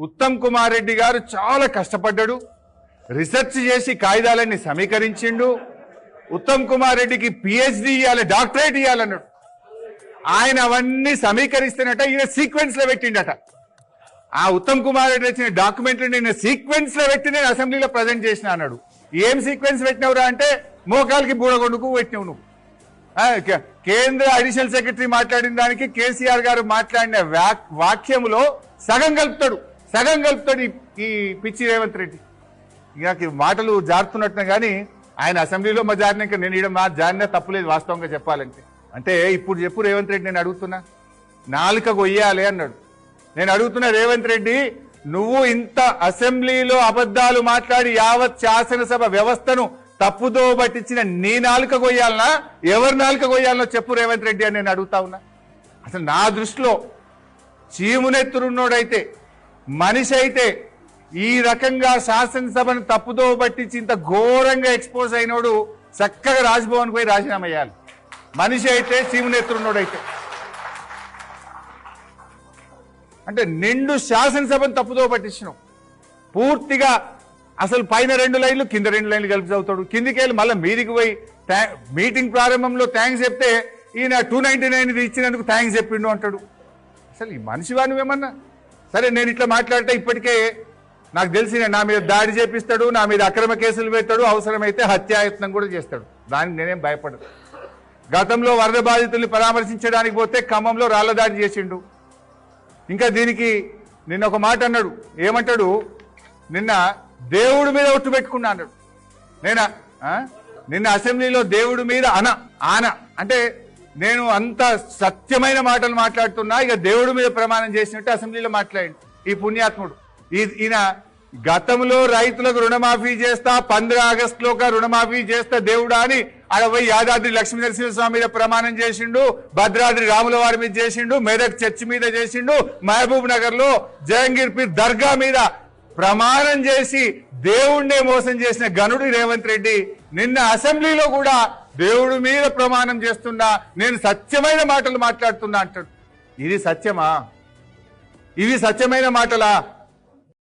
ఉత్తమ్ కుమార్ రెడ్డి గారు చాలా కష్టపడ్డాడు, రీసెర్చ్ చేసి కాయిదాలన్నీ సమీకరించిండు. ఉత్తమ్ కుమార్ రెడ్డికి పిహెచ్డి ఇవ్వాలి, డాక్టరేట్ ఇవ్వాలన్నాడు. ఆయన అవన్నీ సమీకరిస్తున్నట్ట ఈయన సీక్వెన్స్ లో పెట్టిండట. ఆ ఉత్తమ్ కుమార్ రెడ్డి వచ్చిన డాక్యుమెంట్లు నేను సీక్వెన్స్ లో పెట్టి నేను అసెంబ్లీలో ప్రజెంట్ చేసిన అన్నాడు. ఏం సీక్వెన్స్ పెట్టినవురా అంటే మోకాలకి బూడగొండుకు పెట్టినవు నువ్వు. కేంద్ర అడిషనల్ సెక్రటరీ మాట్లాడిన దానికి కేసీఆర్ గారు మాట్లాడిన వాక్యములో సగం కలుపుతాడు ఈ పిచ్చి రేవంత్ రెడ్డి. ఇక మాటలు జారుతున్నట్టున్నా కానీ ఆయన అసెంబ్లీలో మా జారినాక నేను ఇడ మా జారినా తప్పులేదు వాస్తవంగా చెప్పాలంటే. అంటే ఇప్పుడు చెప్పు రేవంత్ రెడ్డి, నేను అడుగుతున్నా, నాలుక కొయ్యాలి అన్నాడు. నేను అడుగుతున్నా రేవంత్ రెడ్డి, నువ్వు ఇంత అసెంబ్లీలో అబద్ధాలు మాట్లాడి యావత్ శాసనసభ వ్యవస్థను తప్పుదో పట్టించిన నీ నాలుక కొయ్యాలనా, ఎవరి నాలుక కొయ్యాలనో చెప్పు రేవంత్ రెడ్డి అని నేను అడుగుతా ఉన్నా. అసలు నా దృష్టిలో చీమునెత్తురున్నోడైతే, మనిషి అయితే, ఈ రకంగా శాసనసభను తప్పుదో పట్టించి ఇంత ఘోరంగా ఎక్స్పోజ్ అయినోడు చక్కగా రాజ్భవన్ పోయి రాజీనామా చేయాలి. మనిషి అయితే, చీమునెత్తురున్నోడైతే. అంటే నిండు శాసనసభను తప్పుదో పట్టించినావు పూర్తిగా. అసలు పైన 2 లైన్లు కింద 2 లైన్లు కలిపి చదువుతాడు. కిందికి వెళ్ళి మళ్ళీ మీదికి పోయి మీటింగ్ ప్రారంభంలో థ్యాంక్స్ చెప్తే ఈయన 299 ఇచ్చినందుకు థ్యాంక్స్ చెప్పిండు అంటాడు. అసలు ఈ మనిషివా నువ్వేమన్నా? సరే, నేను ఇట్లా మాట్లాడితే ఇప్పటికే నాకు తెలిసి నా మీద దాడి చేపిస్తాడు, నా మీద అక్రమ కేసులు పెడతాడు, అవసరమైతే హత్యాయత్నం కూడా చేస్తాడు. దానికి నేనేం భయపడదు. గతంలో వరద బాధితుల్ని పరామర్శించడానికి పోతే ఖమ్మంలో రాళ్ల దాడి చేసిండు. ఇంకా దీనికి నిన్న ఒక మాట అన్నాడు. ఏమంటాడు? నిన్న దేవుడి మీద ఒట్టు పెట్టుకున్నా అన్నాడు. నిన్న అసెంబ్లీలో దేవుడి మీద ఆన అంటే నేను అంత సత్యమైన మాటలు మాట్లాడుతున్నా, ఇక దేవుడి మీద ప్రమాణం చేసినట్టు అసెంబ్లీలో మాట్లాడి ఈ పుణ్యాత్ముడు. ఈయన గతంలో రైతులకు రుణమాఫీ చేస్తా, 15 ఆగస్టులోగా రుణమాఫీ చేస్తా దేవుడా అని అడవై యాదాద్రి లక్ష్మీ నరసింహస్వామి మీద ప్రమాణం చేసిండు, భద్రాద్రి రాముల వారి మీద చేసిండు, మెదక్ చర్చి మీద చేసిండు, మహబూబ్ నగర్ లో జహంగీర్ పీర్ దర్గా మీద ప్రమాణం చేసి దేవుణ్ణే మోసం చేసిన గనుడు రేవంత్ రెడ్డి నిన్న అసెంబ్లీలో కూడా దేవుడి మీద ప్రమాణం చేస్తున్నా, నేను సత్యమైన మాటలు మాట్లాడుతున్నా అంటాడు. ఇది సత్యమా? ఇవి సత్యమైన మాటలా?